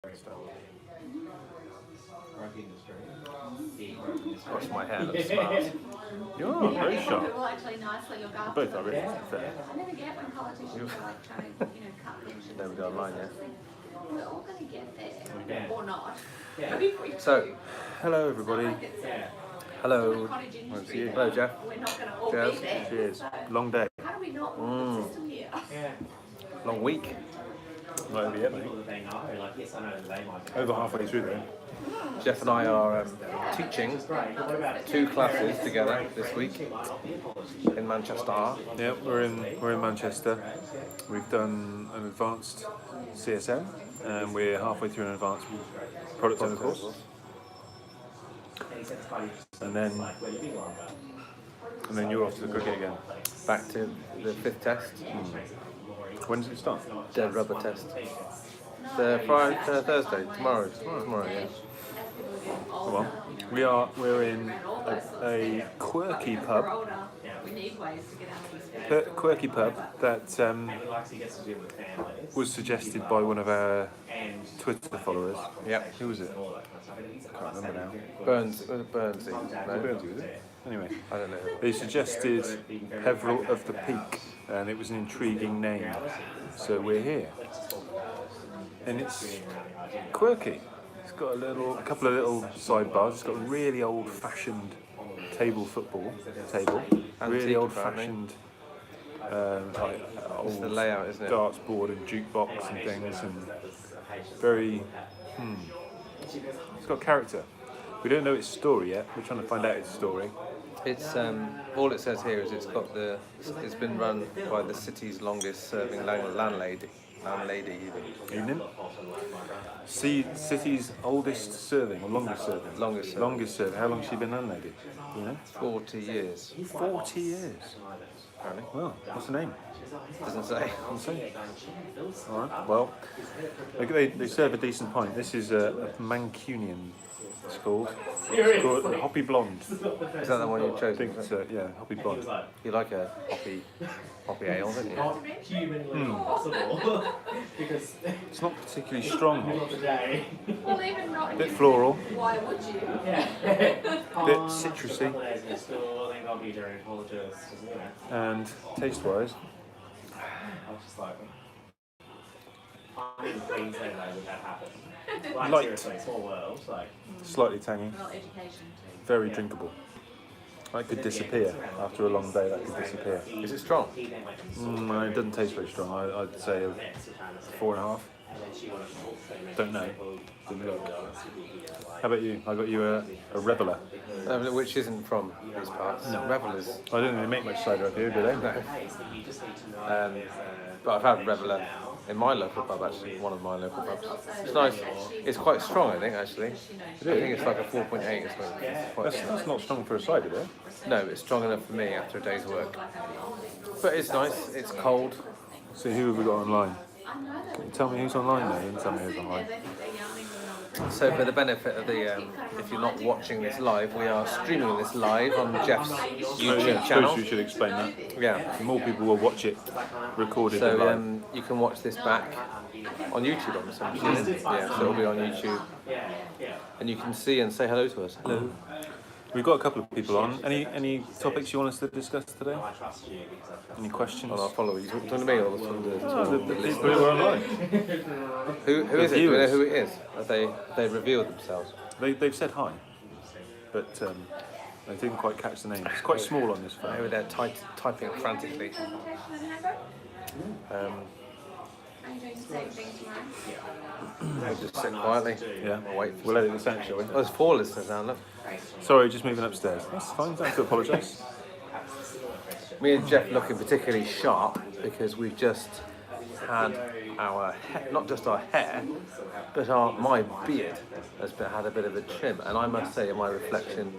Wash my hair, looks smart. You're very sharp. Well, actually, nicely look after Both are really fair. I never get when politicians are like trying to, cut pensions. There we go, online, yeah. We're all going to get there, or not. So, Hello, everybody. hello. Cottage you. Hello, Jeff. We're not going to all Cheers. be there. Cheers. Long day. How do we not want the system here? Long week. Not over yet, mate. Over halfway through there. Jeff and I are teaching 2 classes together this week in Manchester. Yeah, we're in Manchester. We've done an advanced CSM, and we're halfway through an advanced product owner course. And then you're off to the cricket again. Back to the 5th test, When does it start? dead rubber test. The Friday, Thursday, tomorrow, yeah. Come on. We're in a quirky pub. We need ways to get out of this. Quirky pub that was suggested by one of our Twitter followers. Yep. Who was it? I can't remember now. Burnsy. No, Burnsy, was it? Anyway, I don't know. they suggested Peveril of the Peak, and it was an intriguing name. So we're here. And it's quirky. It's got a couple of little sidebars. It's got a really old-fashioned football table. Really Antique, old-fashioned It's the layout, isn't it? darts board and jukebox and things, and very. It's got character. We don't know its story yet. We're trying to find out its story. It's all it says here is it's been run by the city's longest serving landlady even. Evening. City's oldest serving or longest serving. Longest serving. How long has she been landlady? Do you know? 40 years. 40 years. Apparently. Well, what's the name? Doesn't say. All right. Well, they serve a decent pint. This is a Mancunian. It's called Hoppy Blonde. Is that the one you chose? I think so. Yeah, Hoppy Blonde. You like a hoppy ale, don't you? It's not particularly strong. Well, even not. Bit floral. Why would you? Bit citrusy. And taste-wise, light, slightly tangy, Well, education too. very drinkable. That could disappear after a long day. That could disappear. Is it strong? It doesn't taste very strong. I'd say a 4.5. Don't know. Didn't look. How about you? I got you a Reveller. Which isn't from these parts. No. Revellers. I don't think they make much cider up here, do they? No. But I've had Reveller in my local pub, actually, one of my local pubs. It's nice. It's quite strong, I think, actually. I think it's like a 4.8 or something. It's quite That's not strong for a cider, though. No, it's strong enough for me after a day's work. But it's nice. It's cold. So who have we got online? Can you tell me who's online now? You can tell me who's online. So for the benefit of the, if you're not watching this live, we are streaming this live on Jeff's YouTube I channel. suppose you should explain that. Yeah. More people will watch it recorded So live. you can watch this back on YouTube, I'm assuming. Yeah, so it'll be on YouTube. And you can see and say hello to us. Hello. We've got a couple of people on. Any topics you want us to discuss today? Any questions? On our followers. You talking to me or The people who are online. Who is it? Do we know viewers. who it is? Have they revealed themselves? They've said hi, but I didn't quite catch the name. It's quite small on this phone. Maybe they're typing frantically. Are you doing the same thing tomorrow? We'll just sit quietly. Yeah, I'll wait. we'll edit this out, shall we? Oh, there's 4 listeners now, look. Sorry, just moving upstairs. That's fine, don't have to apologise. Me and Jeff looking particularly sharp because we've just had our not just our hair, but my beard has had a bit of a trim, and I must say, in my reflection,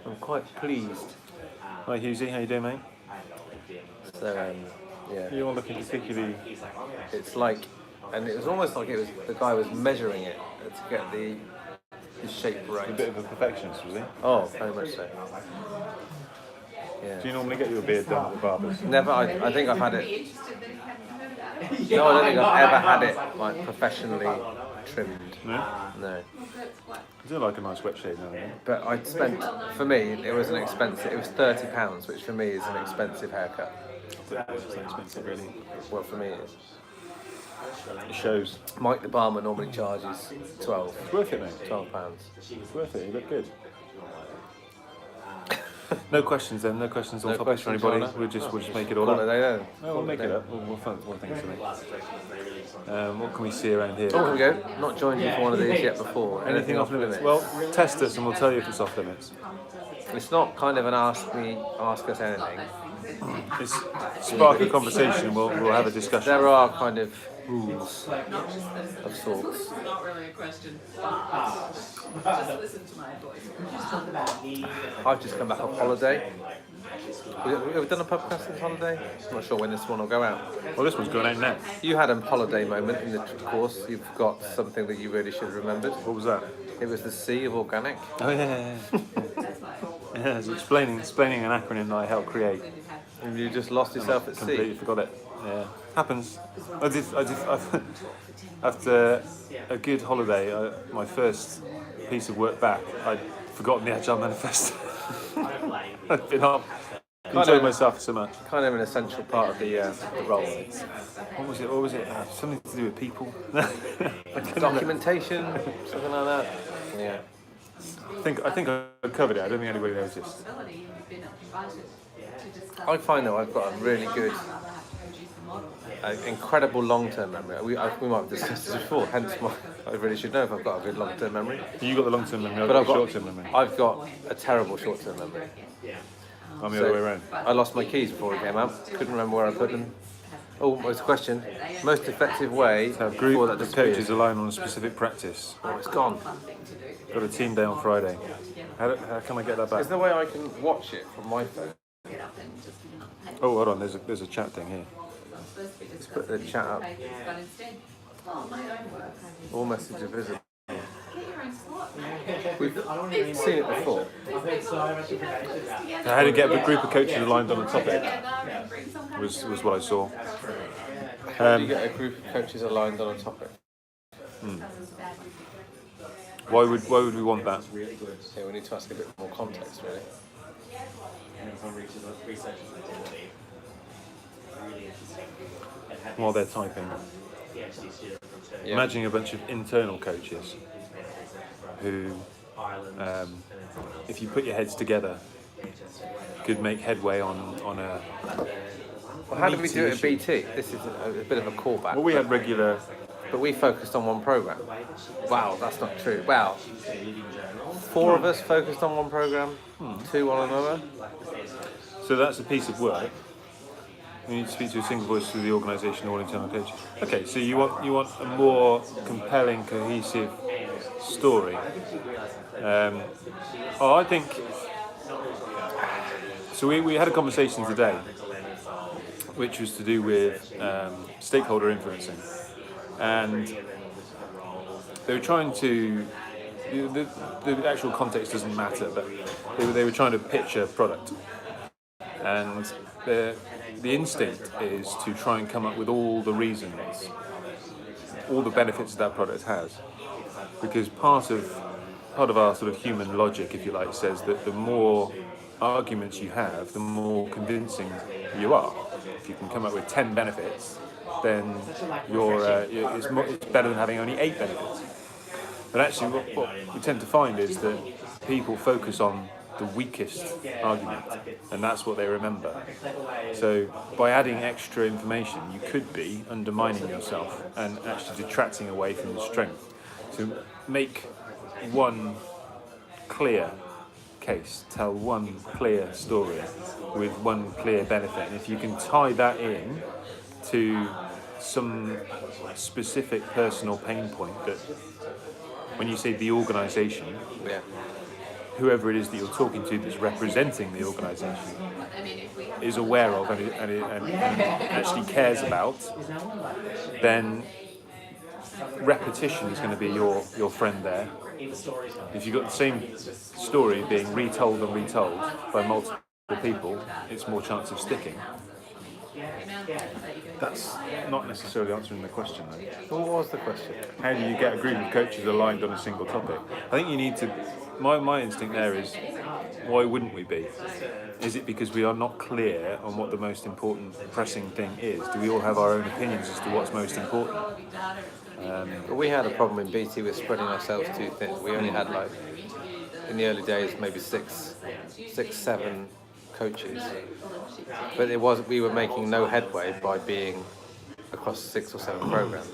I'm quite pleased. Hi Hughesy, how you doing, mate? So yeah, You're looking particularly. it's like, and it was almost like the guy was measuring it to get the shape right. A bit of a perfectionist, was he? Oh, very much so. Yeah. Do you normally get your beard done at the barber's? Never. I think I've had it. Interested that you hadn't heard about it. No, I don't think I've ever had it like professionally trimmed. No? No. I do like a nice wet shave now and then. But I spent, for me, it was £30, which for me is an expensive haircut. It's not expensive, really. Well, for me it is. It shows. Mike the barber normally charges 12. It's worth it, mate. £12. It's worth it. You look good. No questions then. No questions on topics for anybody. We'll just make it all up. Then. No, we'll make it up. We'll find things to make. What can we see around here? Oh, here we go. Not joined you for one of these yet before. Anything off limits? Well, test us and we'll tell you if it's off limits. It's not kind of an ask us anything. It's spark a conversation and we'll have a discussion. There are kind of rules of sorts. Not really a question. Just listen to my voice. I've just come back off holiday. Have we done a Pubcast since holiday? I'm not sure when this one will go out. Well, this one's going out now. You had a holiday moment in the course. You've got something that you really should have remembered. What was that? It was the C of organic. Oh yeah. Yeah, it's explaining an acronym that I helped create. And you just lost yourself at Completely sea. forgot it. Yeah, happens. I did. After a good holiday, my first piece of work back, I'd forgotten the Agile manifesto. I'd been up, enjoyed myself so much. Kind of an essential part of the role. What was it? Something to do with people. Documentation, something like that. Yeah. I think I covered it. I don't think anybody noticed. I find though I've got a really good, incredible long-term memory. We might have discussed this before. Hence, I really should know if I've got a good long-term memory. You got the long-term memory. But I've got short-term memory. I've got a terrible short-term memory. I'm the other way around. I lost my keys before we came out. Couldn't remember where I put them. Oh, what's the question? Most effective way So for group that of disappears. coaches align on a specific practice. Oh, it's gone. Got a team day on Friday. How can I get that back? Is there a way I can watch it from my phone? Oh, hold on. There's a chat thing here. Let's put the chat up. All messages visible. We've seen it before. How to get a group of coaches aligned on a topic was what I saw. How do you get a group of coaches aligned on a topic? Why would we want that? Okay, we need to ask a bit more context, really. While they're typing. Yeah. Imagining a bunch of internal coaches who, if you put your heads together, could make headway on a. Well, how did we do it at BT? This is a bit of a callback. Well, we had regular. But we focused on one program. Wow, that's not true. Wow. 4 of us focused on one program, 2 on another. So that's a piece of work. You need to speak to a single voice through the organisation, all internal coaches. Okay, so you want a more compelling, cohesive story. I think. So we had a conversation today, which was to do with stakeholder influencing, and they were trying to. The actual context doesn't matter, but they were trying to pitch a product, and the instinct is to try and come up with all the reasons, all the benefits that product has, because part of our sort of human logic, if you like, says that the more arguments you have, the more convincing you are. If you can come up with 10 benefits, then it's better than having only 8 benefits. But actually, what we tend to find is that people focus on the weakest argument, and that's what they remember. So by adding extra information, you could be undermining yourself and actually detracting away from the strength. So make one clear case, tell one clear story with one clear benefit, and if you can tie that in to some specific personal pain point, that when you say the organisation, whoever it is that you're talking to that's representing the organisation is aware of and actually cares about, then repetition is going to be your friend there. If you've got the same story being retold and retold by multiple people, it's more chance of sticking. That's not necessarily answering the question, though. What was the question? How do you get a group of coaches aligned on a single topic? I think you need to. My instinct there is, why wouldn't we be? Is it because we are not clear on what the most important pressing thing is? Do we all have our own opinions as to what's most important? We had a problem in BT with spreading ourselves too thin. We only had like, in the early days, maybe six, 7 coaches. But we were making no headway by being across 6 or 7 programs.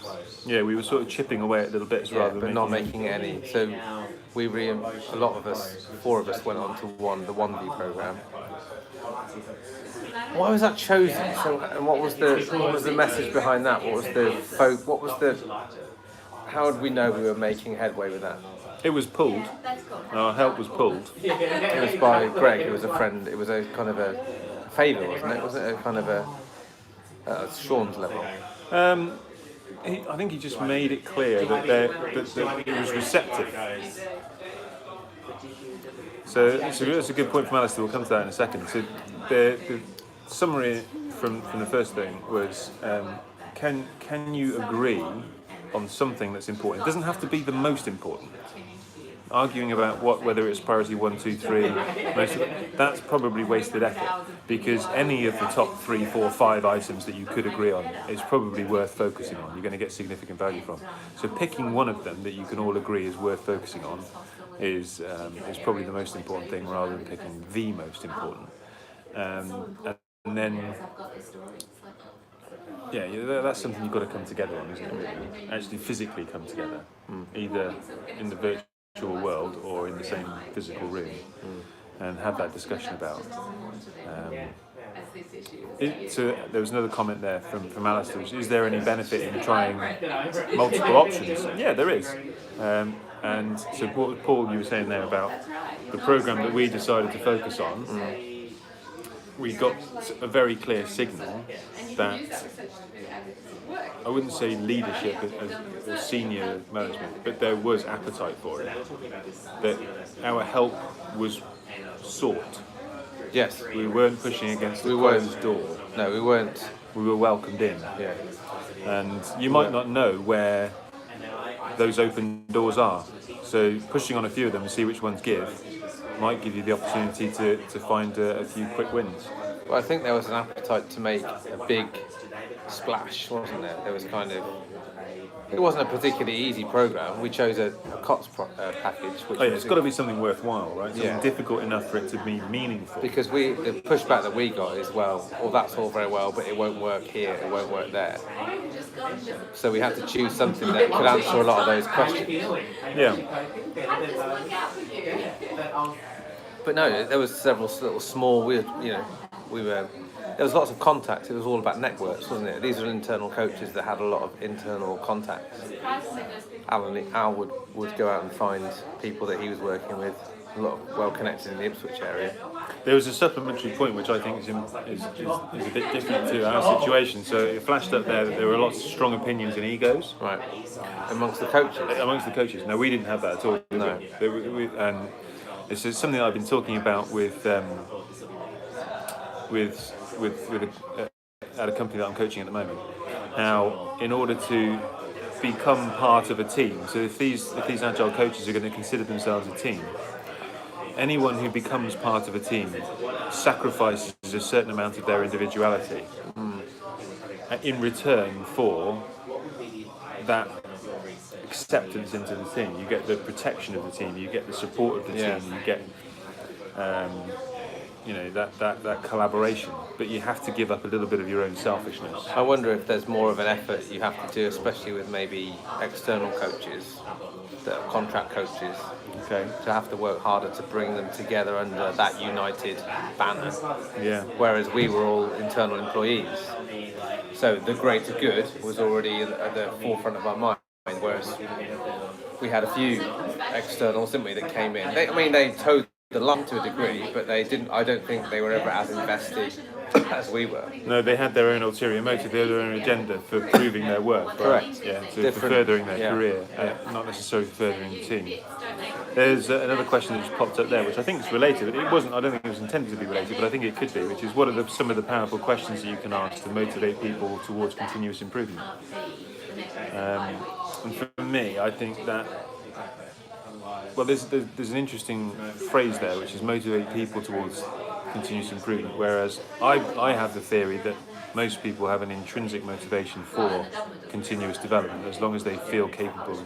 Yeah, we were sort of chipping away at little bits rather But than not making any. So a lot of us, 4 of us, went on to the 1V program. Why was that chosen? So, and what was the message behind that? How did we know we were making headway with that? It was pulled. Our help was pulled. It was by Greg, who was a friend. It was a kind of a favour, wasn't it? Wasn't it a kind of at Sean's level? I think he just made it clear that it was receptive. So that's a good point from Alistair. We'll come to that in a second. So the summary from the first thing was, can you agree on something that's important? It doesn't have to be the most important. Arguing about whether it's priority 1, 2, 3, that's probably wasted effort, because any of the top 3, 4, 5 items that you could agree on is probably worth focusing on. You're going to get significant value from. So picking one of them that you can all agree is worth focusing on is probably the most important thing, rather than picking the most important. And then, yeah, that's something you've got to come together on, isn't it? Actually physically come together, either in the virtual world or in the same physical room, and have that discussion about. So there was another comment there from Alistair, which is there any benefit in trying multiple options? Yeah, there is. And so what Paul, you were saying there about the programme that we decided to focus on, we got a very clear signal that, I wouldn't say leadership as senior management, but there was appetite for it. That our help was sought. Yes. We weren't pushing against the closed door. No, we weren't. We were welcomed in. Yeah. And you might not know where those open doors are. So pushing on a few of them and see which ones give might give you the opportunity to find a few quick wins. Well, I think there was an appetite to make a big splash, wasn't there? There was it wasn't a particularly easy program. We chose a COTS package. Which it's got to be something worthwhile, right? Something Yeah. difficult enough for it to be meaningful. Because the pushback that we got is, well, that's all very well, but it won't work here, it won't work there. So we had to choose something that could answer a lot of those questions. Yeah. But no, there was several little small. There was lots of contacts. It was all about networks, wasn't it? These are internal coaches that had a lot of internal contacts. Al would go out and find people that he was working with, a lot of well connected in the Ipswich area. There was a supplementary point which I think is a bit different to our situation. So it flashed up there that there were lots of strong opinions and egos. Right. Amongst the coaches. Amongst the coaches. No, we didn't have that at all. No. And it's something that I've been talking about at a company that I'm coaching at the moment. Now, in order to become part of a team, so if these agile coaches are going to consider themselves a team, anyone who becomes part of a team sacrifices a certain amount of their individuality in return for that acceptance into the team. You get the protection of the team, you get the support of the team, you get that collaboration, but you have to give up a little bit of your own selfishness. I wonder if there's more of an effort you have to do, especially with maybe external coaches that are contract coaches, to have to work harder to bring them together under that united banner. Yeah. Whereas we were all internal employees, so the greater good was already at the forefront of our mind. Whereas we had a few externals, didn't we, that came in. They towed the lump to a degree, but they didn't. I don't think they were ever as invested as we were. No, they had their own ulterior motive, they had their own agenda for proving their worth. Right? Correct. Yeah, so for Different- furthering their yeah. career, not necessarily furthering the team. There's another question that just popped up there, which I think is related. It wasn't. I don't think it was intended to be related, but I think it could be. Which is, what are some of the powerful questions that you can ask to motivate people towards continuous improvement? And for me, I think that. Well, there's an interesting phrase there, which is motivate people towards continuous improvement. Whereas I have the theory that most people have an intrinsic motivation for continuous development, as long as they feel capable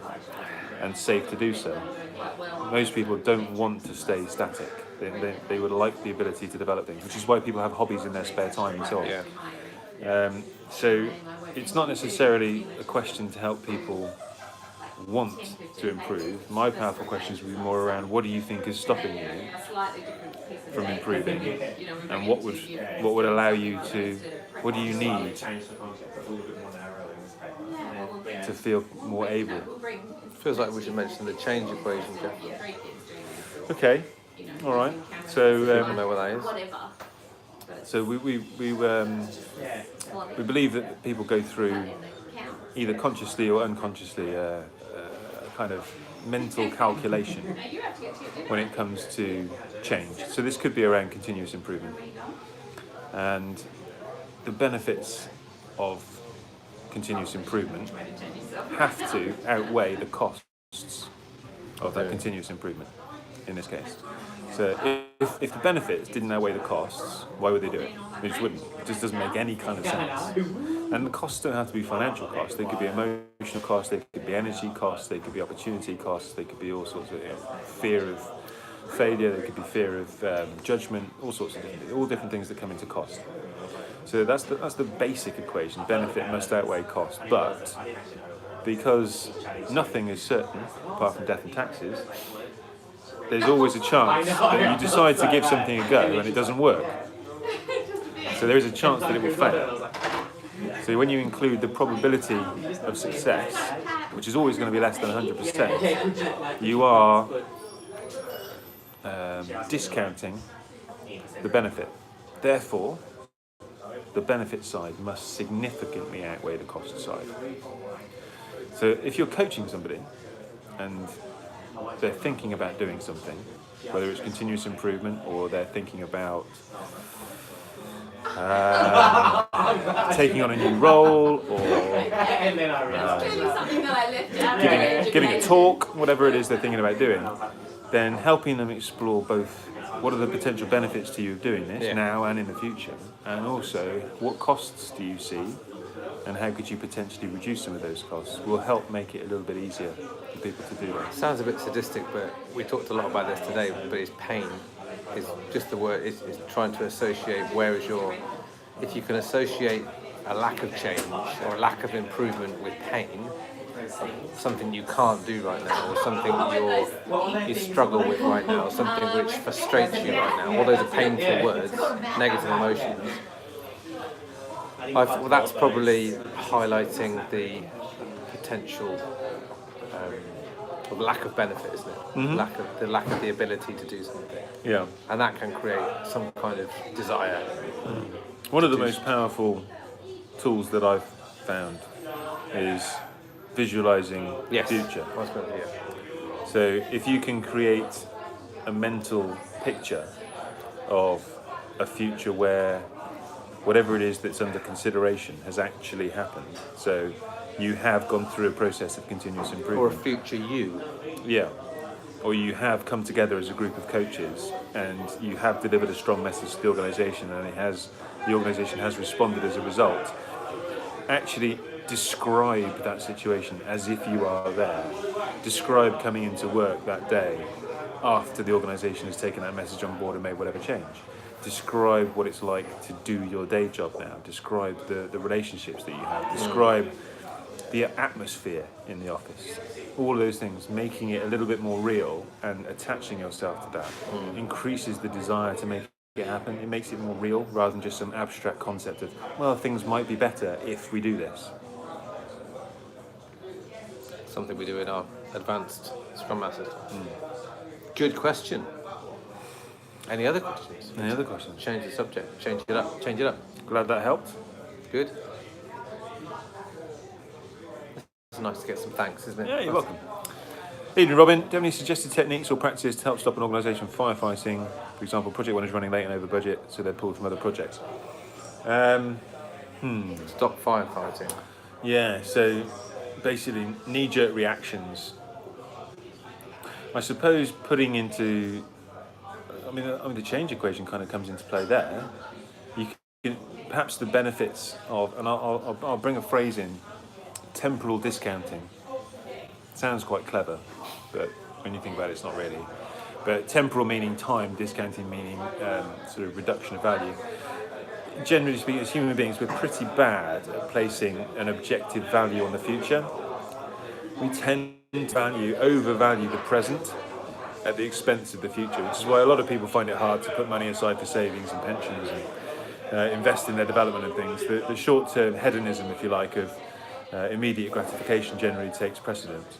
and safe to do so. Most people don't want to stay static. They would like the ability to develop things, which is why people have hobbies in their spare time and so on. Yeah. So it's not necessarily a question to help people want to improve. My powerful questions would be more around, what do you think is stopping you from improving, and what would allow you to, what do you need to feel more able? Feels like we should mention the change equation, Jeff. Okay, all right. People So know what that is. so we believe that people go through, either consciously or unconsciously, a kind of mental calculation when it comes to change. So this could be around continuous improvement, and the benefits of continuous improvement have to outweigh the costs of that continuous improvement in this case. So if the benefits didn't outweigh the costs, why would they do it? They just wouldn't. It just doesn't make any kind of sense. And the costs don't have to be financial costs. They could be emotional costs, they could be energy costs, they could be opportunity costs, they could be all sorts of fear of failure, they could be fear of judgment, all sorts of different things that come into cost. So that's the basic equation. Benefit must outweigh cost. But because nothing is certain apart from death and taxes, there's always a chance that you decide to give something a go and it doesn't work. So there is a chance that it will fail. So when you include the probability of success, which is always going to be less than 100%, you are discounting the benefit. Therefore, the benefit side must significantly outweigh the cost side. So if you're coaching somebody and they're thinking about doing something, whether it's continuous improvement or they're thinking about taking on a new role or giving a talk, whatever it is they're thinking about doing, then helping them explore both what are the potential benefits to you of doing this now and in the future, and also what costs do you see and how could you potentially reduce some of those costs, will help make it a little bit easier for people to do that. Sounds a bit sadistic, but we talked a lot about this today, but it's pain. Is just the word, is trying to associate where is your, if you can associate a lack of change or a lack of improvement with pain, something you can't do right now, or something you struggle with right now, or something which frustrates you right now, all those are painful words, negative emotions. Well, that's probably highlighting the potential of lack of benefit, isn't it? Mm-hmm. Lack of the ability to do something. Yeah. And that can create some kind of desire. One of the most powerful tools that I've found is visualizing the future. So if you can create a mental picture of a future where whatever it is that's under consideration has actually happened, so you have gone through a process of continuous improvement. Or a future you. Yeah. Or you have come together as a group of coaches and you have delivered a strong message to the organisation, and the organisation has responded as a result. Actually describe that situation as if you are there. Describe coming into work that day after the organisation has taken that message on board and made whatever change. Describe what it's like to do your day job now. Describe the relationships that you have. Describe the atmosphere in the office. All of those things, making it a little bit more real and attaching yourself to that increases the desire to make it happen. It makes it more real rather than just some abstract concept of, well, things might be better if we do this. Something we do in our advanced Scrum Masters. Good question. Any other questions? Any other questions? Change the subject. Change it up. Change it up. Glad that helped. Good. It's nice to get some thanks, isn't it? Yeah, you're welcome. Evening, Robin. Do you have any suggested techniques or practices to help stop an organisation from firefighting? For example, project one is running late and over budget, so they're pulled from other projects. Stop firefighting. Yeah, so basically knee-jerk reactions. I suppose putting into, I mean, the change equation kind of comes into play there. You can perhaps the benefits of, and I'll bring a phrase in, temporal discounting. Sounds quite clever, but when you think about it, it's not really. But temporal meaning time, discounting meaning sort of reduction of value. Generally speaking, as human beings, we're pretty bad at placing an objective value on the future. We tend to overvalue the present at the expense of the future, which is why a lot of people find it hard to put money aside for savings and pensions and invest in their development and things. The short-term hedonism, if you like, of immediate gratification generally takes precedence.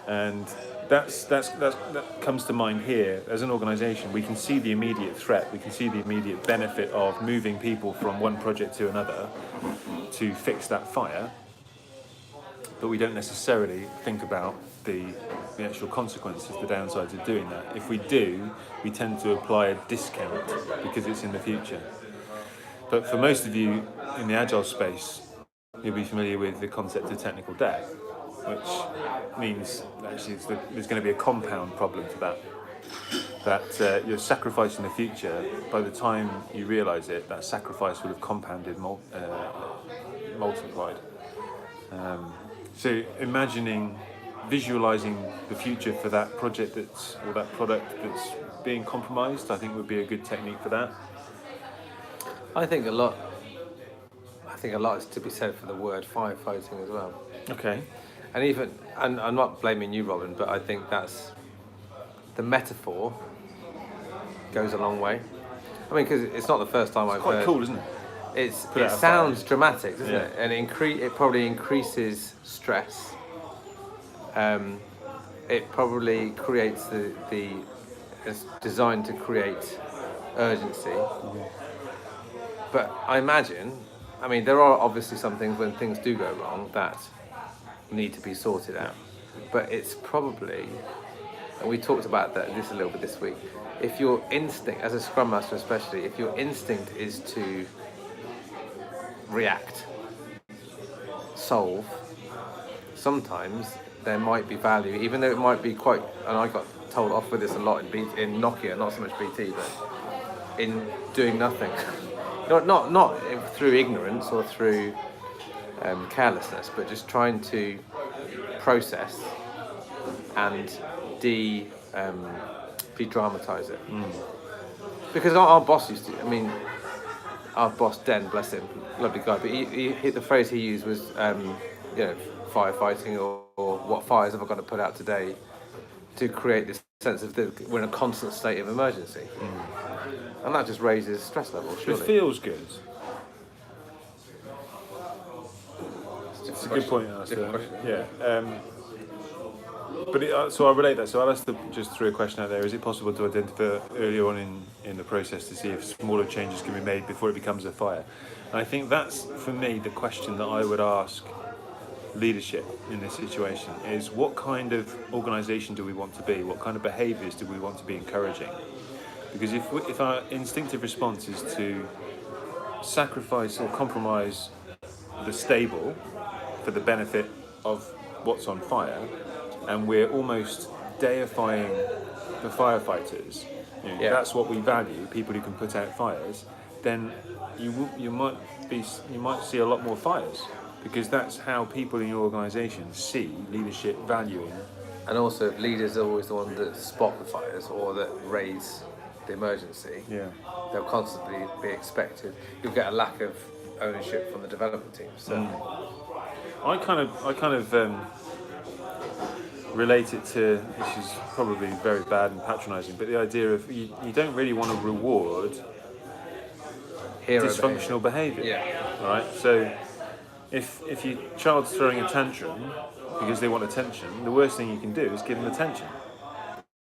And that comes to mind here. As an organisation, we can see the immediate threat, we can see the immediate benefit of moving people from one project to another to fix that fire, but we don't necessarily think about the actual consequences, the downsides of doing that. If we do, we tend to apply a discount because it's in the future. But for most of you in the Agile space, you'll be familiar with the concept of technical debt, which means actually there's going to be a compound problem to that you're sacrificing the future. By the time you realise it, that sacrifice will have compounded, multiplied. So visualising the future for that project or that product that's being compromised, I think would be a good technique for that. I think a lot is to be said for the word firefighting as well. Okay. And I'm not blaming you, Robin, but I think that's the metaphor goes a long way. I mean, because it's not the first time I've heard. Quite cool, isn't it? It sounds dramatic, doesn't it? And it probably increases stress. It probably creates it's designed to create urgency. Mm-hmm. But I imagine, there are obviously some things when things do go wrong that need to be sorted out. But it's probably, and we talked about this a little bit this week, if your instinct, as a Scrum Master especially, if your instinct is to react, solve, sometimes there might be value, even though it might be quite, and I got told off with this a lot in Nokia, not so much BT, but in doing nothing. not through ignorance or through carelessness, but just trying to process and de-dramatize it. Because our boss used to, our boss Den, bless him, lovely guy, but he the phrase he used was firefighting or what fires have I got to put out today to create this sense of that we're in a constant state of emergency. And that just raises stress levels, surely. It feels good. It's a good point. So I'll relate that. So I'll ask just throw a question out there. Is it possible to identify earlier on in the process to see if smaller changes can be made before it becomes a fire? And I think that's, for me, the question that I would ask leadership in this situation is what kind of organisation do we want to be? What kind of behaviours do we want to be encouraging? Because if our instinctive response is to sacrifice or compromise the stable for the benefit of what's on fire, and we're almost deifying the firefighters, that's what we value, people who can put out fires, then you might see a lot more fires, because that's how people in your organisation see leadership valuing. And also, if leaders are always the ones that spot the fires or that raise the emergency, they'll constantly be expected. You'll get a lack of ownership from the development team. So I kind of relate it to, which is probably very bad and patronising, but the idea of you don't really want to reward dysfunctional behaviour. Right? So if your child's throwing a tantrum because they want attention, the worst thing you can do is give them attention.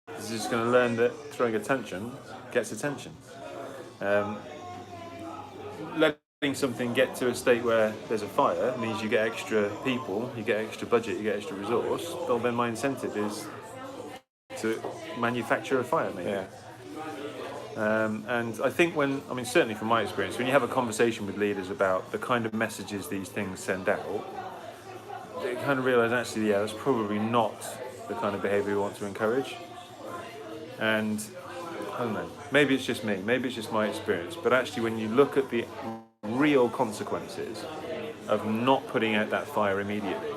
Because they're just going to learn that throwing a tantrum gets attention. Letting something get to a state where there's a fire means you get extra people, you get extra budget, you get extra resource. Well, then my incentive is to manufacture a fire, maybe. Yeah. And I think certainly from my experience, when you have a conversation with leaders about the kind of messages these things send out, they kind of realise actually, that's probably not the kind of behaviour we want to encourage. And I don't know, maybe it's just me, maybe it's just my experience, but actually when you look at the real consequences of not putting out that fire immediately,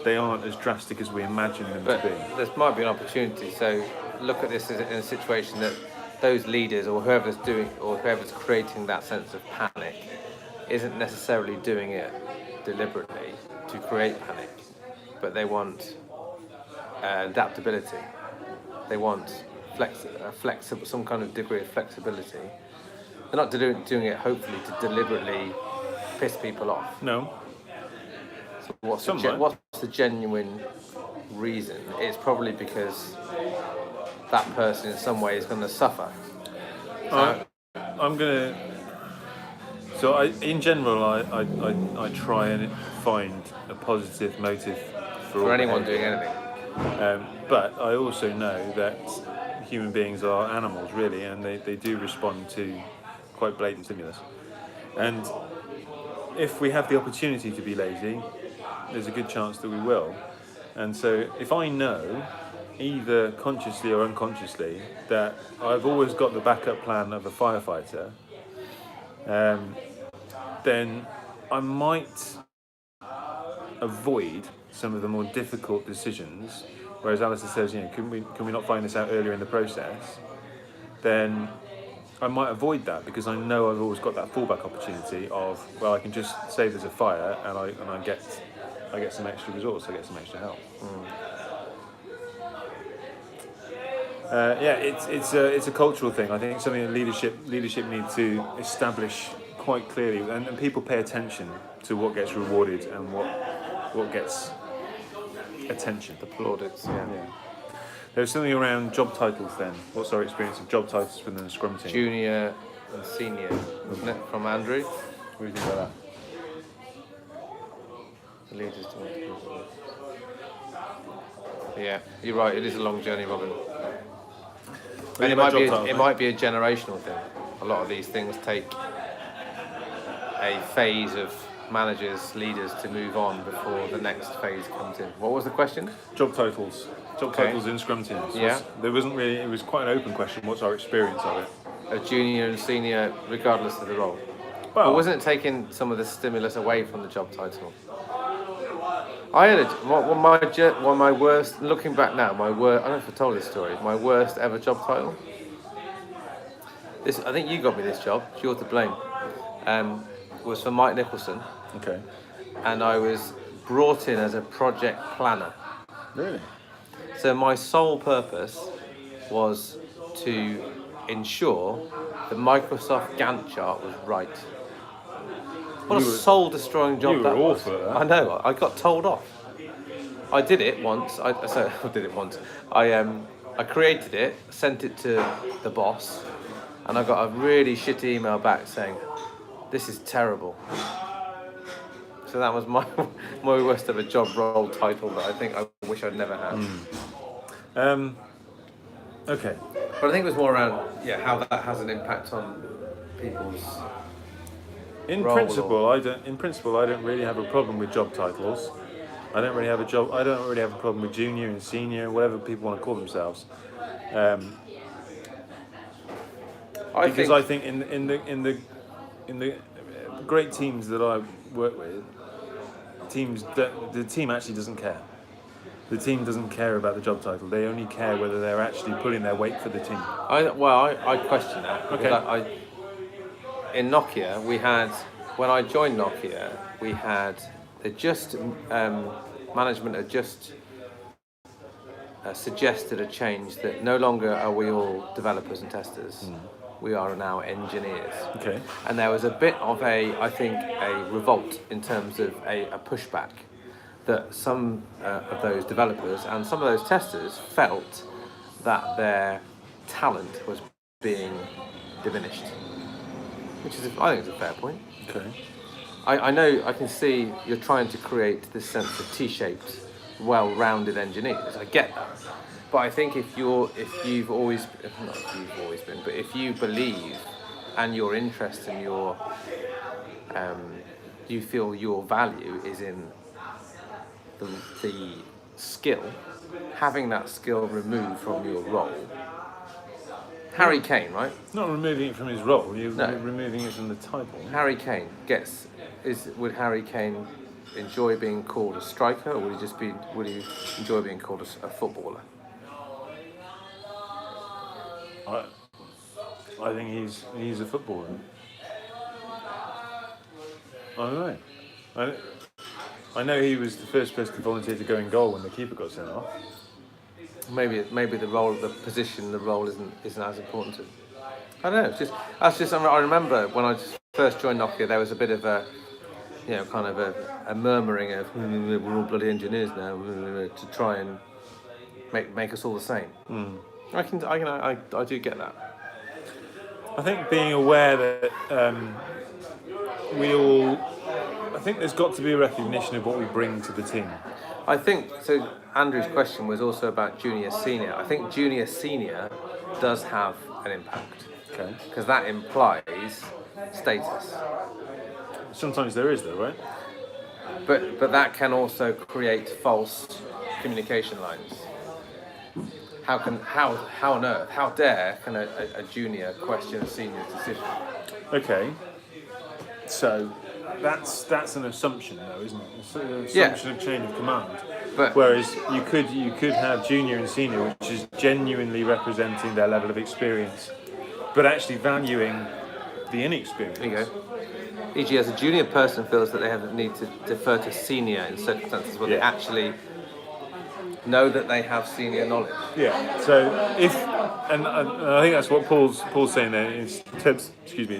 they aren't as drastic as we imagine them But to be. there might be an opportunity. So look at this as in a situation that those leaders or whoever's doing or whoever's creating that sense of panic isn't necessarily doing it deliberately to create panic, but they want adaptability. They want flexible, some kind of degree of flexibility. They're not doing it hopefully to deliberately piss people off. No. So what's the genuine reason? It's probably because that person in some way is going to suffer. In general, I try and find a positive motive for anyone behaviour. doing anything. But I also know that human beings are animals, really, and they do respond to quite blatant stimulus. And if we have the opportunity to be lazy, there's a good chance that we will. And so if I know, either consciously or unconsciously, that I've always got the backup plan of a firefighter, then I might avoid some of the more difficult decisions. Whereas Alistair says, can we not find this out earlier in the process? Then I might avoid that because I know I've always got that fallback opportunity of, well, I can just say there's a fire and I get some extra resource, I get some extra help. It's a cultural thing. I think it's something that leadership need to establish quite clearly, and people pay attention to what gets rewarded and what gets attention. The plaudits, yeah. There's something around job titles then. What's our experience of job titles within the Scrum team? Junior and senior, wasn't it, from Andrew? What do you think about The leaders doing. Yeah, you're right. It is a long journey, Robin. And it might be a generational thing. A lot of these things take a phase of managers, leaders to move on before the next phase comes in. What was the question? Job titles. Titles in Scrum teams. Yeah. It was quite an open question. What's our experience of it? A junior and senior, regardless of the role. Well, but wasn't it taking some of the stimulus away from the job title? I had one of my worst, looking back now, I don't know if I told this story, my worst ever job title. I think you got me this job, you're to blame. Was for Mike Nicholson. Okay. And I was brought in as a project planner. Really? So my sole purpose was to ensure the Microsoft Gantt chart was right. What a soul-destroying job that was. You were awful at that. I know. I got told off. I did it once. I did it once. I created it, sent it to the boss, and I got a really shitty email back saying, "This is terrible." So that was my worst ever job role title that I think I wish I'd never had. Okay. But I think it was more around how that has an impact on people's. In principle, I don't really have a problem with job titles. I don't really have a problem with junior and senior, whatever people want to call themselves. I think in the great teams that I work with, the team actually doesn't care. The team doesn't care about the job title. They only care whether they're actually pulling their weight for the team. I question that. Okay. In Nokia, when I joined Nokia, management had just suggested a change that no longer are we all developers and testers. We are now engineers. Okay. And there was a bit of a revolt in terms of a pushback that some of those developers and some of those testers felt that their talent was being diminished, which is, I think, it's a fair point. Okay. I know, I can see you're trying to create this sense of T-shaped, well-rounded engineers. I get that, but I think if you believe, and your interest and you feel your value is in the skill, having that skill removed from your role. Harry Kane, right? Not removing it from his role, you're No. removing it from the title. Harry Kane would Harry Kane enjoy being called a striker, or would he enjoy being called a footballer? I think he's a footballer. I don't know. I know he was the first person to volunteer to go in goal when the keeper got sent off. Maybe the role, the position, the role isn't as important to him. I don't know. I remember when I just first joined Nokia, there was a bit of a murmuring of we're all bloody engineers now to try and make us all the same. I do get that. I think being aware that I think there's got to be a recognition of what we bring to the team. I think so. Andrew's question was also about junior senior. I think junior senior does have an impact. Okay. Because that implies status. Sometimes there is, though, right? But that can also create false communication lines. How on earth, how dare can a junior question a senior's decision? Okay. So that's an assumption, though, isn't it? It's an assumption of chain of command. But whereas you could have junior and senior, which is genuinely representing their level of experience, but actually valuing the inexperience. there you go. E.g., as a junior person feels that they have the need to defer to senior in circumstances where they actually know that they have senior knowledge. Yeah. So and I think that's what Paul's saying there in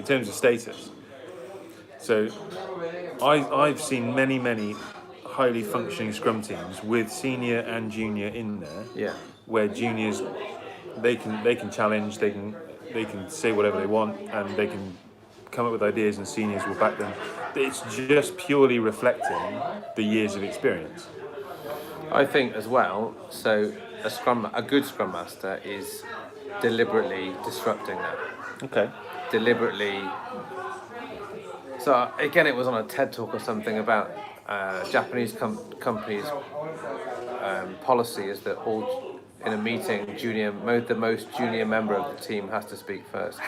terms of status. So I've seen many highly functioning scrum teams with senior and junior in there. Yeah. Where juniors they can challenge, they can say whatever they want, and they can come up with ideas, and seniors will back them. It's just purely reflecting the years of experience. I think as well. So a good scrum master is deliberately disrupting that. Okay. Deliberately. So again, it was on a TED talk or something about Japanese companies' policy is that all in a meeting, the most junior member of the team has to speak first.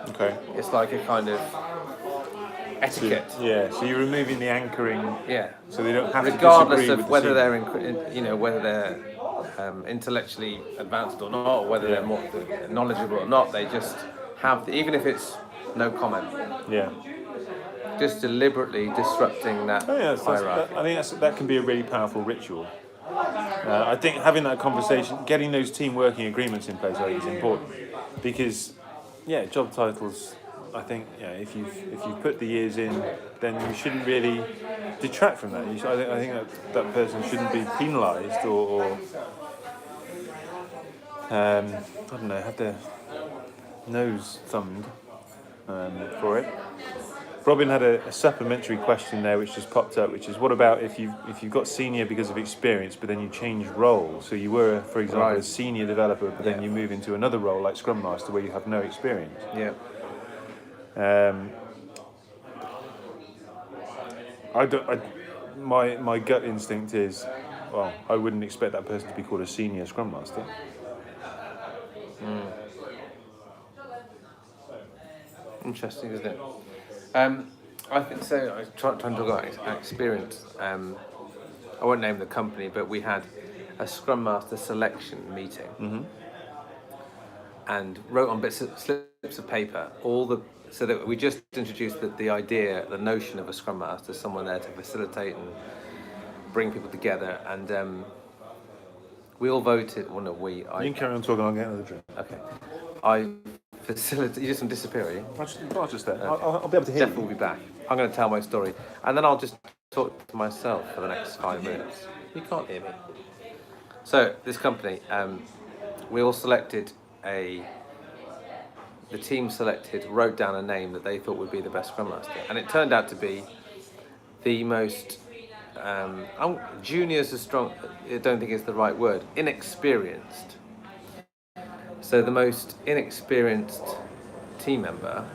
Okay. It's like a kind of etiquette. So you're removing the anchoring. Yeah. So they don't have regardless to of with whether the whether they're intellectually advanced or not, or whether they're more knowledgeable or not. They just have, even if it's no comment. Yeah. Just deliberately disrupting that hierarchy. I think that can be a really powerful ritual. I think having that conversation, getting those team working agreements in place, I think is important, because job titles. I think if you put the years in, then you shouldn't really detract from that. I think that person shouldn't be penalised or I don't know, have their nose thumbed for it. Robin had a supplementary question there which just popped up, which is, what about if you've got senior because of experience, but then you change roles? So you were, for example, a senior developer, but then you move into another role like Scrum Master where you have no experience. Yeah. My gut instinct is, well, I wouldn't expect that person to be called a senior Scrum Master. Interesting, isn't it? I think so. I was trying to talk about experience. I won't name the company, but we had a Scrum Master selection meeting, and wrote on slips of paper so that we just introduced the idea, the notion of a Scrum Master, someone there to facilitate and bring people together, and we all voted. Well, no, you can carry on talking. I'll get another drink. Okay. I facilitate. You just disappear, are you? I'll just there. Okay. I'll be able to hear Jeff will be back. I'm going to tell my story, and then I'll just talk to myself for the next 5 minutes. You can't hear me. So this company, we all selected a the team selected wrote down a name that they thought would be the best Scrum Master, and it turned out to be the most junior's a strong. I don't think it's the right word. Inexperienced. So the most inexperienced team member,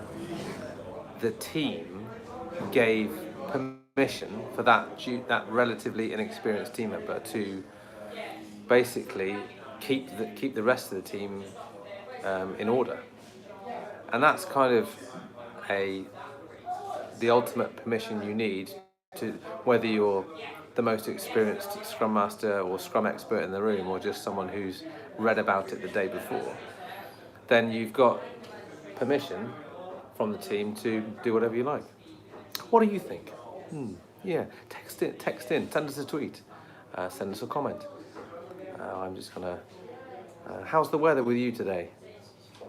the team gave permission for that relatively inexperienced team member to basically keep the rest of the team in order, and that's kind of the ultimate permission you need to, whether you're the most experienced Scrum Master or Scrum expert in the room, or just someone who's read about it the day before. Then you've got permission from the team to do whatever you like. What do you think? Yeah, text in, send us a tweet, send us a comment. I'm just gonna. How's the weather with you today?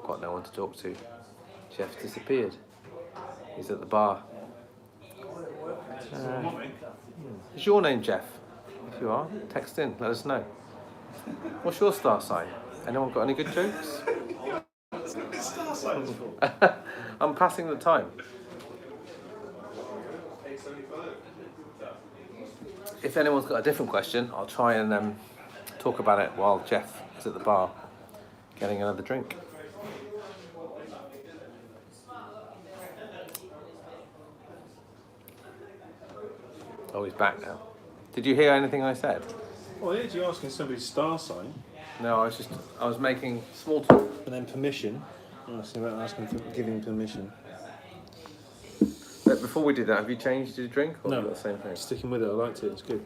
Got no one to talk to. Jeff's disappeared. He's at the bar. Is your name Jeff? If you are, text in, let us know. What's your star sign? Anyone got any good jokes? Star signs for? I'm passing the time. If anyone's got a different question, I'll try and talk about it while Jeff is at the bar getting another drink. Oh, he's back now. Did you hear anything I said? Well, yeah, you're asking somebody's star sign. No, I was making small talk. And then permission. Asking for giving permission. But before we do that, have you changed your drink or No, you got the same thing? Sticking with it, I liked it, it's good.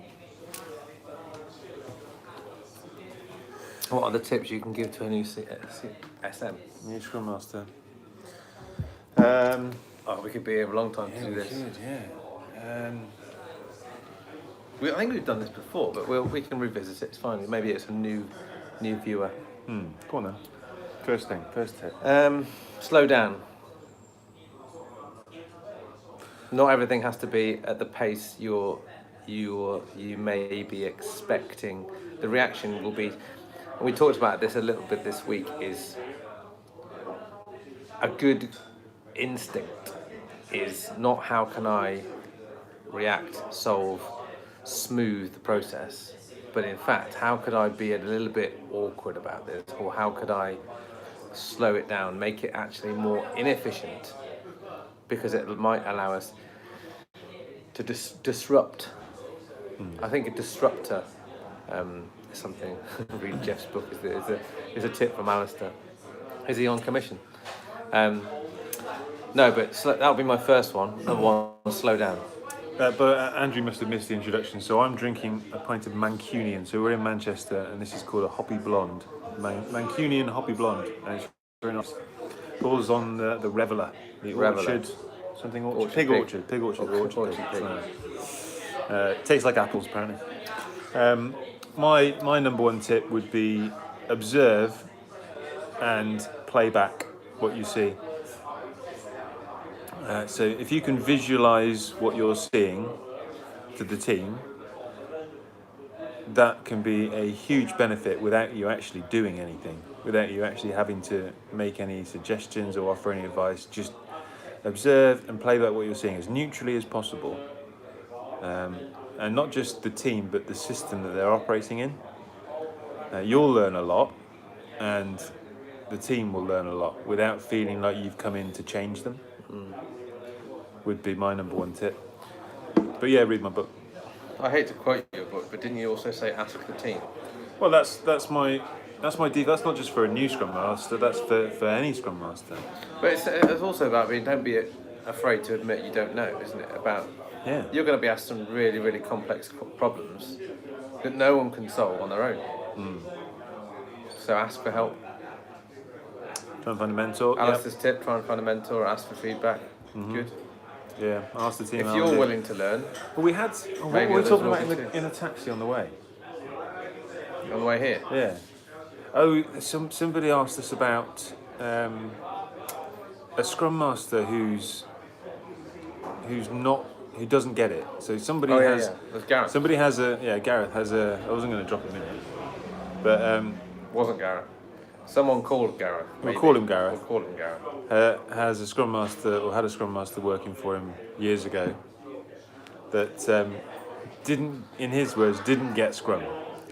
What are the tips you can give to a new SM? New Scrum Master. Oh, we could be here a long time to do this. I think we've done this before, but we can revisit it. It's fine. Maybe it's a new viewer. Go on then. First tip. Slow down. Not everything has to be at the pace you may be expecting. The reaction will be, and we talked about this a little bit this week, is a good instinct is not how can I react, solve, smooth the process, but in fact, how could I be a little bit awkward about this, or how could I slow it down, make it actually more inefficient, because it might allow us to disrupt. I think a disruptor is something. Read Jeff's book. Is a tip from Alistair. Is he on commission? No, but that'll be my first one. Number one, slow down. But Andrew must have missed the introduction. So I'm drinking a pint of Mancunian. So we're in Manchester, and this is called a Hoppy Blonde. Mancunian Hoppy Blonde, and it's very nice. Falls on the Reveller, the Orchard, something Orchard, Pig Orchard. Tastes like apples, apparently. My number one tip would be observe and play back what you see. So if you can visualize what you're seeing to the team, that can be a huge benefit without you actually doing anything, without you actually having to make any suggestions or offer any advice. Just observe and play back what you're seeing as neutrally as possible. And not just the team, but the system that they're operating in. You'll learn a lot, and the team will learn a lot without feeling like you've come in to change them. Would be my number one tip. But yeah, read my book. I hate to quote your book, but didn't you also say ask the team? Well, that's my deal. That's not just for a new Scrum Master. That's for any Scrum Master. But it's also about don't be afraid to admit you don't know, isn't it? About you're going to be asked some really, really complex problems that no one can solve on their own. So ask for help. Try and find a mentor. Alice's tip: try and find a mentor, ask for feedback. Good. Yeah, ask the team. If you're willing to learn. Well, we had. What were we talking about in the taxi on the way? On the way here. Yeah. Oh, somebody asked us about a Scrum Master who doesn't get it. So somebody has. Yeah. There's Gareth. Somebody has Gareth has a. I wasn't going to drop him in it, but wasn't Gareth. Someone called Gareth. We'll maybe. call him Gareth. We'll call him Gareth. Has a scrum master, or had a scrum master working for him years ago that didn't, in his words, didn't get scrum,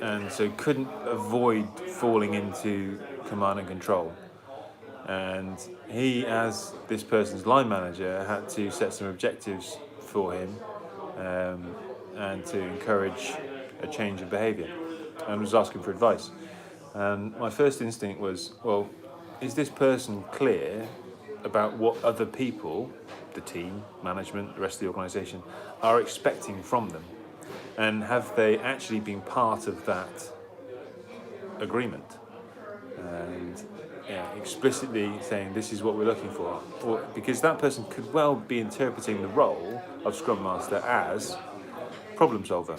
and so couldn't avoid falling into command and control. And he, as this person's line manager, had to set some objectives for him and to encourage a change of behaviour, and was asking for advice. And my first instinct was, well, is this person clear about what other people, the team, management, the rest of the organisation, are expecting from them? And have they actually been part of that agreement? And explicitly saying this is what we're looking for. Or, because that person could well be interpreting the role of Scrum Master as problem solver.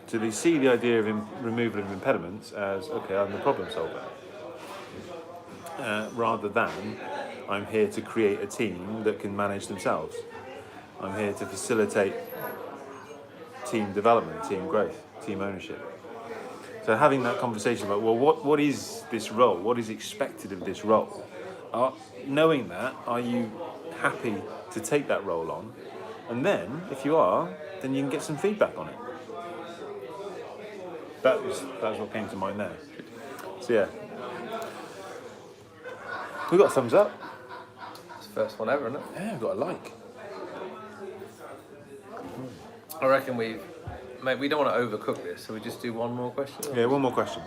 So they see the idea of removal of impediments as, okay, I'm the problem solver. Rather than, I'm here to create a team that can manage themselves. I'm here to facilitate team development, team growth, team ownership. So having that conversation about, well, what is this role? What is expected of this role? Knowing that, are you happy to take that role on? And then, if you are, then you can get some feedback on it. That was what came to mind there. So yeah. We got a thumbs up. It's the first one ever, isn't it? Yeah, we got a like. I reckon we don't want to overcook this, so we just do one more question. Yeah, one more question.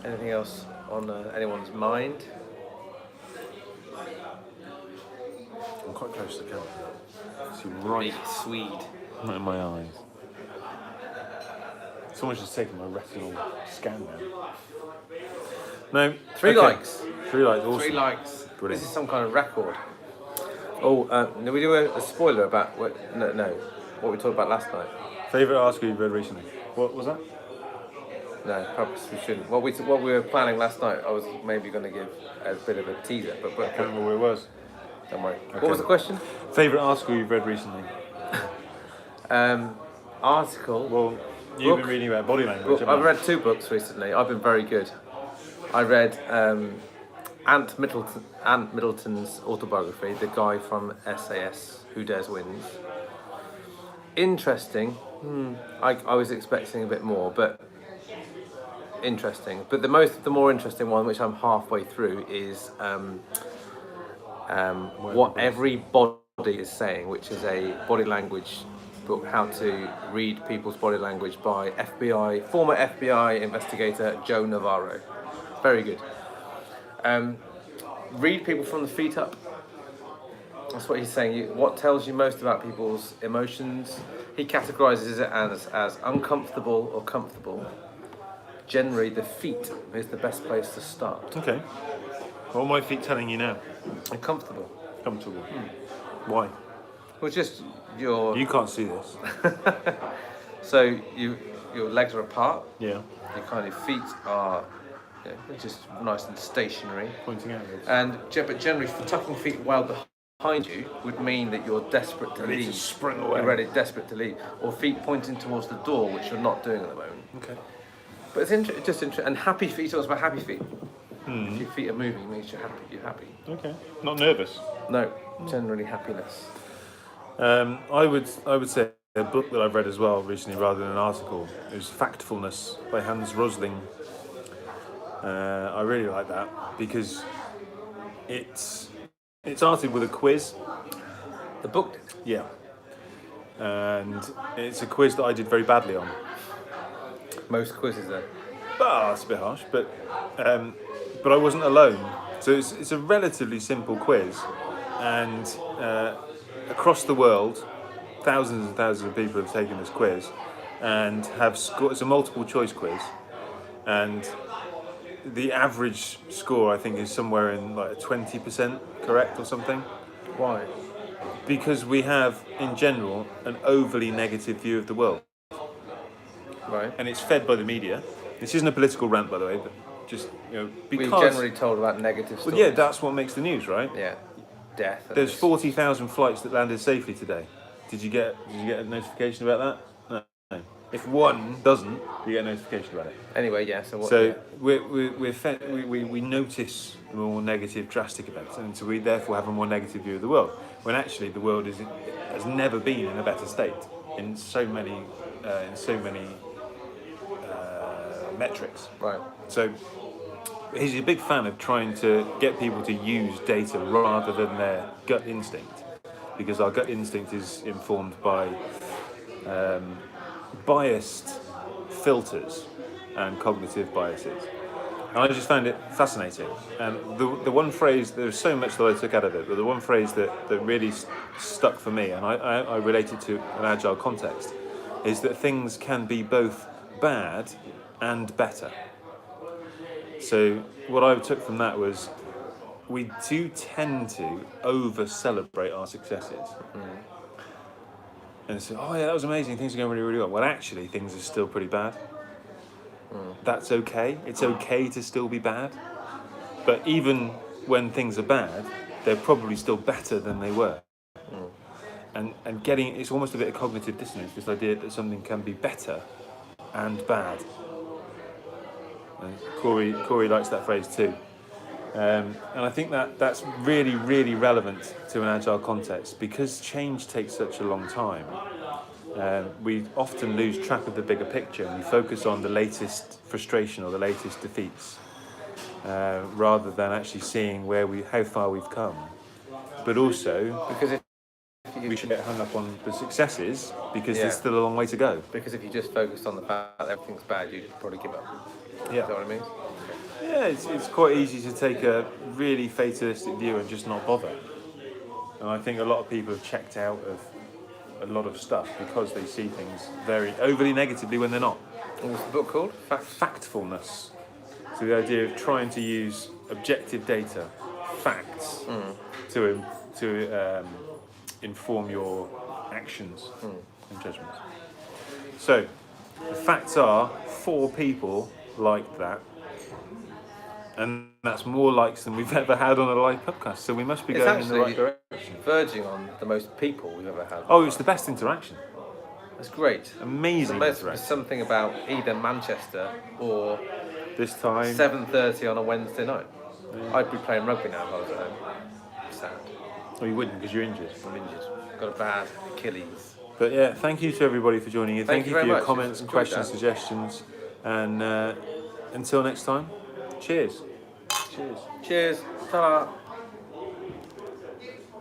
Anything else on anyone's mind? I'm quite close to the camera. See right Swede. in my eyes. Someone's just taken my retinal scan now. No. 3 likes. 3 likes, awesome. 3 likes. Brilliant. This is some kind of record. Oh, no, we do a spoiler about what we talked about last night. Favourite article you've read recently? What was that? No, perhaps we shouldn't. What we were planning last night, I was maybe going to give a bit of a teaser, but I can't remember where it was. don't worry. Okay. What was the question? Favourite article you've read recently? Article. Well, you've been reading about body language. I've read 2 books recently. I've been very good. I read Ant Middleton's autobiography, the guy from SAS, Who Dares Wins. Interesting. I was expecting a bit more, but interesting. But the more interesting one, which I'm halfway through, is What Every Body Is Saying, which is a body language book, how to read people's body language, by former FBI investigator Joe Navarro. Very good. Read people from the feet up. That's what he's saying. What tells you most about people's emotions? He categorises it as uncomfortable or comfortable. Generally, the feet is the best place to start. Okay. What are my feet telling you now? Uncomfortable. Comfortable. Why? Well, just your... You can't see this. So your legs are apart. Yeah. Your kind of feet are just nice and stationary. Pointing outwards. But generally, tucking feet well behind you would mean that you're desperate to leave. To spring away. You're ready, desperate to leave. Or feet pointing towards the door, which you're not doing at the moment. Okay. But it's interesting. And happy feet, talks about happy feet. If your feet are moving, it means you're happy. Okay. Not nervous. No, generally happiness. I would say a book that I've read as well recently, rather than an article, is Factfulness by Hans Rosling. I really like that because it started with a quiz. The book did. Yeah. And it's a quiz that I did very badly on. Most quizzes though. That's a bit harsh, but I wasn't alone. So it's a relatively simple quiz, and across the world, thousands and thousands of people have taken this quiz, and have scored. It's a multiple choice quiz, and the average score I think is somewhere in like 20% correct or something. Why? Because we have, in general, an overly negative view of the world. Right. And it's fed by the media. This isn't a political rant, by the way, but just, because... We're generally told about negative stories. Well, yeah, that's what makes the news, right? Yeah. Death. There's 40,000 flights that landed safely today. Did you get a notification about that? No. If one doesn't, you get a notification about it. Anyway, yeah. So what? So yeah. we notice the more negative, drastic events, and so we therefore have a more negative view of the world. When actually the world has never been in a better state in so many metrics. Right. So he's a big fan of trying to get people to use data rather than their gut instinct, because our gut instinct is informed by biased filters and cognitive biases. And I just found it fascinating. And the one phrase, there's so much that I took out of it, but the one phrase that really stuck for me, and I related to an agile context, is that things can be both bad and better. So what I took from that was we do tend to over-celebrate our successes. And say, oh yeah, that was amazing, things are going really, really well. Well, actually, things are still pretty bad. That's okay. It's okay to still be bad. But even when things are bad, they're probably still better than they were. And it's almost a bit of cognitive dissonance, this idea that something can be better and bad. And Corey likes that phrase too. And I think that's really, really relevant to an agile context, because change takes such a long time. We often lose track of the bigger picture, and we focus on the latest frustration or the latest defeats, rather than actually seeing how far we've come. But also, Because we should get hung up on the successes, because Yeah. there's still a long way to go. Because if you just focused on the fact that everything's bad, you'd probably give up. Yeah. Is that what I mean? Yeah, it's quite easy to take a really fatalistic view and just not bother. And I think a lot of people have checked out of a lot of stuff because they see things very overly negatively when they're not. What's the book called? Factfulness. So the idea of trying to use objective data, facts, to inform your actions and judgments. So the facts are 4 people like that. And that's more likes than we've ever had on a live podcast. So we must be It's going in the right actually direction. verging on the most people we've ever had. Oh, it's the best interaction. That's great. Amazing There's interaction. something about either Manchester or This time. 7:30 on a Wednesday night. I'd be playing rugby now if I was at home. Sad. Oh, you wouldn't, because you're injured. I'm injured. Got a bad Achilles. But yeah, thank you to everybody for joining in. Thank Thank you you very for your much. comments, Enjoyed questions, that. suggestions. And until next time, cheers. Cheers. Cheers. Ta-ra.